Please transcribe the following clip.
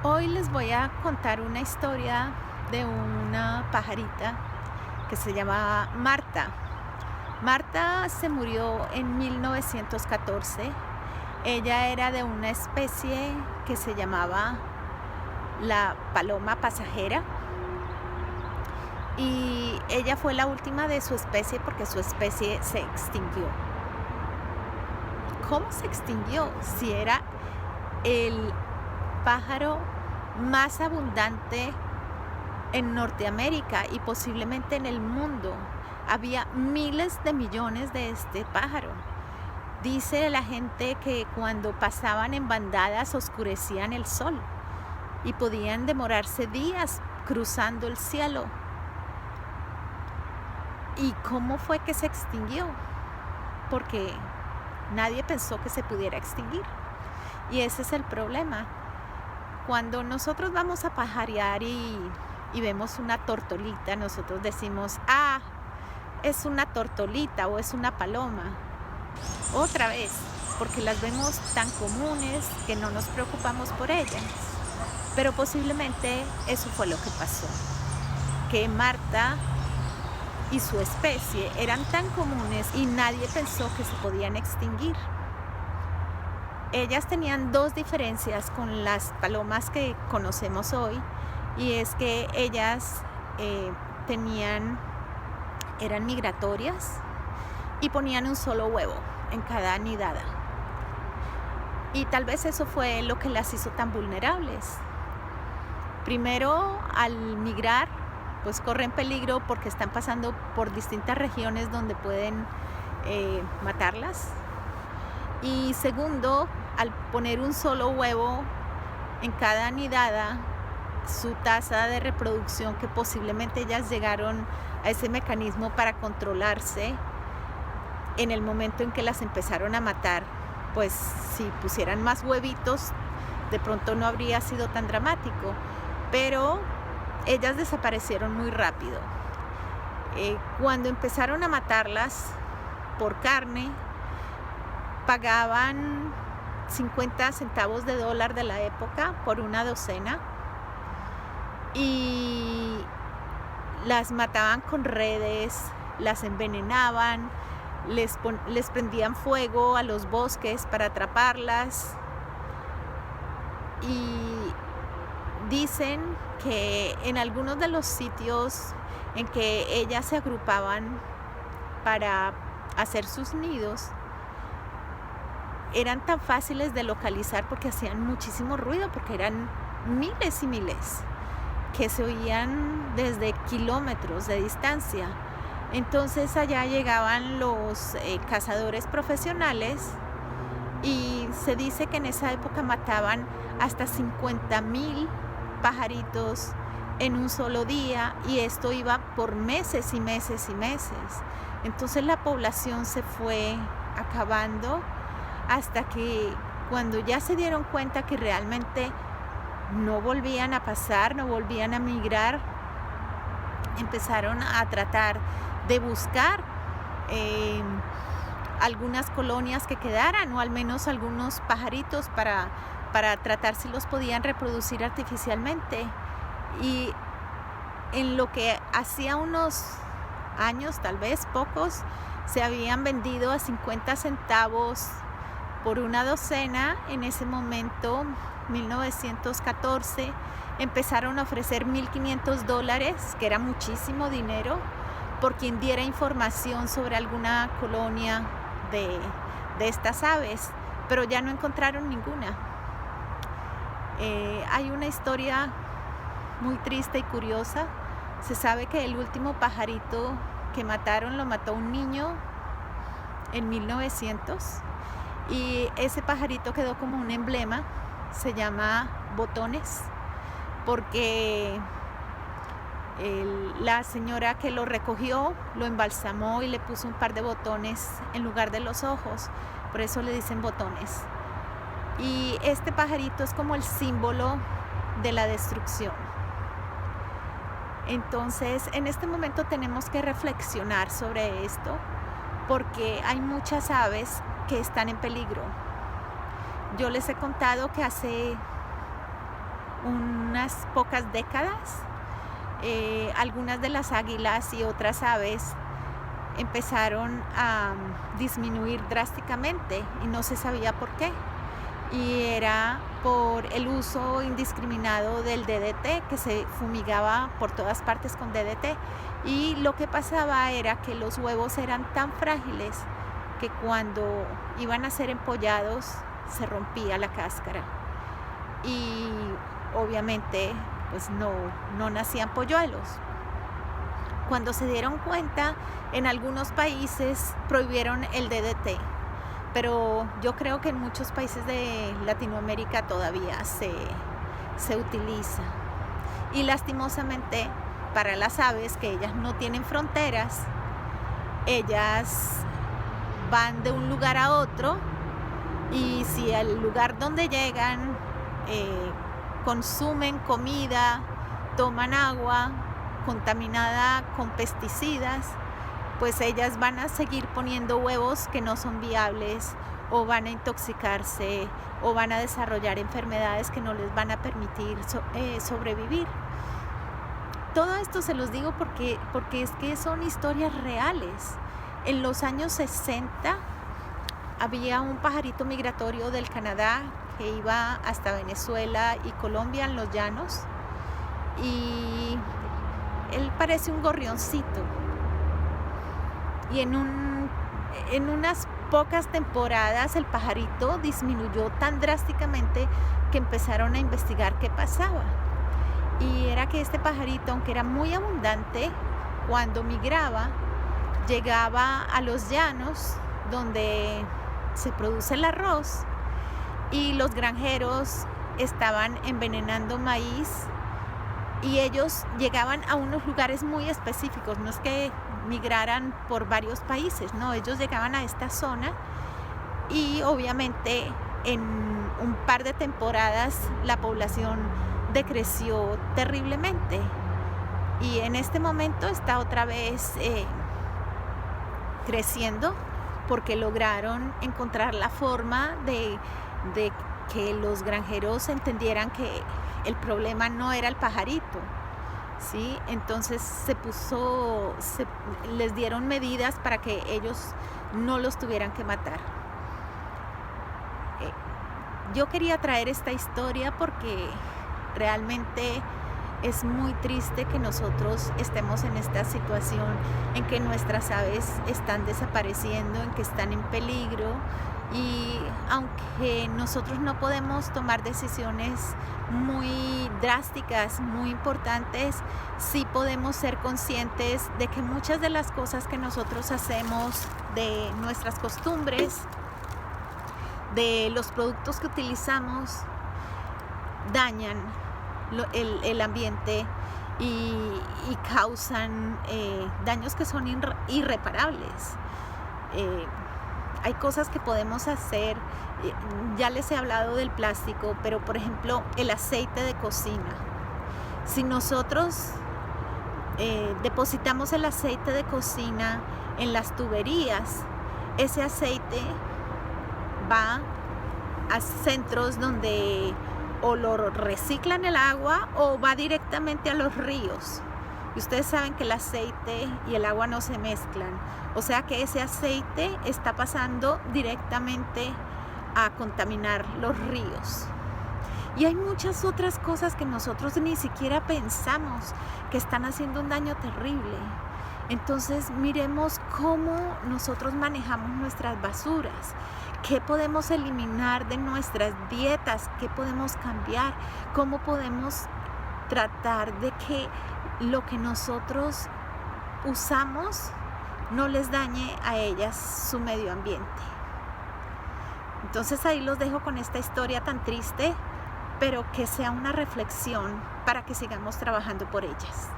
Hoy les voy a contar una historia de una pajarita que se llama Marta. Marta se murió en 1914. Ella era de una especie que se llamaba la paloma pasajera y ella fue la última de su especie porque su especie se extinguió. ¿Cómo se extinguió? Si era el pájaro más abundante en Norteamérica y posiblemente en el mundo. Había miles de millones de este pájaro. Dice la gente que cuando pasaban en bandadas oscurecían el sol y podían demorarse días cruzando el cielo. ¿Y cómo fue que se extinguió? Porque nadie pensó que se pudiera extinguir. Y ese es el problema. Cuando nosotros vamos a pajarear y vemos una tortolita, nosotros decimos, es una tortolita o es una paloma. Otra vez, porque las vemos tan comunes que no nos preocupamos por ellas. Pero posiblemente eso fue lo que pasó. Que Marta y su especie eran tan comunes y nadie pensó que se podían extinguir. Ellas tenían dos diferencias con las palomas que conocemos hoy, y es que ellas eran migratorias y ponían un solo huevo en cada nidada. Y tal vez eso fue lo que las hizo tan vulnerables. Primero, al migrar, pues corren peligro porque están pasando por distintas regiones donde pueden matarlas. Y segundo, al poner un solo huevo en cada nidada, su tasa de reproducción, que posiblemente ellas llegaron a ese mecanismo para controlarse en el momento en que las empezaron a matar, pues si pusieran más huevitos, de pronto no habría sido tan dramático, pero ellas desaparecieron muy rápido. Cuando empezaron a matarlas por carne, pagaban 50 centavos de dólar de la época por una docena y las mataban con redes, las envenenaban, les prendían fuego a los bosques para atraparlas. Y dicen que en algunos de los sitios en que ellas se agrupaban para hacer sus nidos, eran tan fáciles de localizar porque hacían muchísimo ruido, porque eran miles y miles que se oían desde kilómetros de distancia. Entonces allá llegaban los cazadores profesionales y se dice que en esa época mataban hasta 50,000 pajaritos en un solo día, y esto iba por meses y meses y meses. Entonces la población se fue acabando hasta que cuando ya se dieron cuenta que realmente no volvían a pasar, no volvían a migrar, empezaron a tratar de buscar algunas colonias que quedaran, o al menos algunos pajaritos para tratar si los podían reproducir artificialmente. Y en lo que hacía unos años, tal vez pocos, se habían vendido a 50 centavos por una docena. En ese momento, 1914, empezaron a ofrecer $1,500, que era muchísimo dinero, por quien diera información sobre alguna colonia de estas aves, pero ya no encontraron ninguna. Hay una historia muy triste y curiosa. Se sabe que el último pajarito que mataron lo mató un niño en 1900. Y ese pajarito quedó como un emblema, se llama Botones, porque la señora que lo recogió lo embalsamó y le puso un par de botones en lugar de los ojos, por eso le dicen Botones. Y este pajarito es como el símbolo de la destrucción. Entonces, en este momento tenemos que reflexionar sobre esto, porque hay muchas aves que están en peligro. Yo les he contado que hace unas pocas décadas, algunas de las águilas y otras aves empezaron a disminuir drásticamente y no se sabía por qué. Y era por el uso indiscriminado del DDT, que se fumigaba por todas partes con DDT. Y lo que pasaba era que los huevos eran tan frágiles que cuando iban a ser empollados se rompía la cáscara. Y obviamente pues no nacían polluelos. Cuando se dieron cuenta, en algunos países prohibieron el DDT. Pero yo creo que en muchos países de Latinoamérica todavía se utiliza. Y lastimosamente para las aves, que ellas no tienen fronteras, ellas van de un lugar a otro y si al lugar donde llegan consumen comida, toman agua contaminada con pesticidas, pues ellas van a seguir poniendo huevos que no son viables, o van a intoxicarse, o van a desarrollar enfermedades que no les van a permitir sobrevivir. Todo esto se los digo porque es que son historias reales. En los años 60 había un pajarito migratorio del Canadá que iba hasta Venezuela y Colombia en los llanos, y él parece un gorrioncito. Y en unas pocas temporadas el pajarito disminuyó tan drásticamente que empezaron a investigar qué pasaba. Y era que este pajarito, aunque era muy abundante, cuando migraba, llegaba a los llanos donde se produce el arroz, y los granjeros estaban envenenando maíz, y ellos llegaban a unos lugares muy específicos. No es que migraran por varios países, no, ellos llegaban a esta zona, y obviamente en un par de temporadas la población decreció terriblemente, y en este momento está otra vez creciendo, porque lograron encontrar la forma de que los granjeros entendieran que el problema no era el pajarito, ¿sí? Entonces les dieron medidas para que ellos no los tuvieran que matar. Yo quería traer esta historia porque realmente es muy triste que nosotros estemos en esta situación en que nuestras aves están desapareciendo, en que están en peligro. Y aunque nosotros no podemos tomar decisiones muy drásticas, muy importantes, sí podemos ser conscientes de que muchas de las cosas que nosotros hacemos, de nuestras costumbres, de los productos que utilizamos, dañan el ambiente y causan daños que son irreparables. Hay cosas que podemos hacer, ya les he hablado del plástico, pero por ejemplo el aceite de cocina. Si nosotros depositamos el aceite de cocina en las tuberías, ese aceite va a centros donde o lo reciclan el agua o va directamente a los ríos. Y ustedes saben que el aceite y el agua no se mezclan. O sea que ese aceite está pasando directamente a contaminar los ríos. Y hay muchas otras cosas que nosotros ni siquiera pensamos que están haciendo un daño terrible. Entonces miremos cómo nosotros manejamos nuestras basuras, qué podemos eliminar de nuestras dietas, qué podemos cambiar, cómo podemos tratar de que lo que nosotros usamos no les dañe a ellas su medio ambiente. Entonces ahí los dejo con esta historia tan triste, pero que sea una reflexión para que sigamos trabajando por ellas.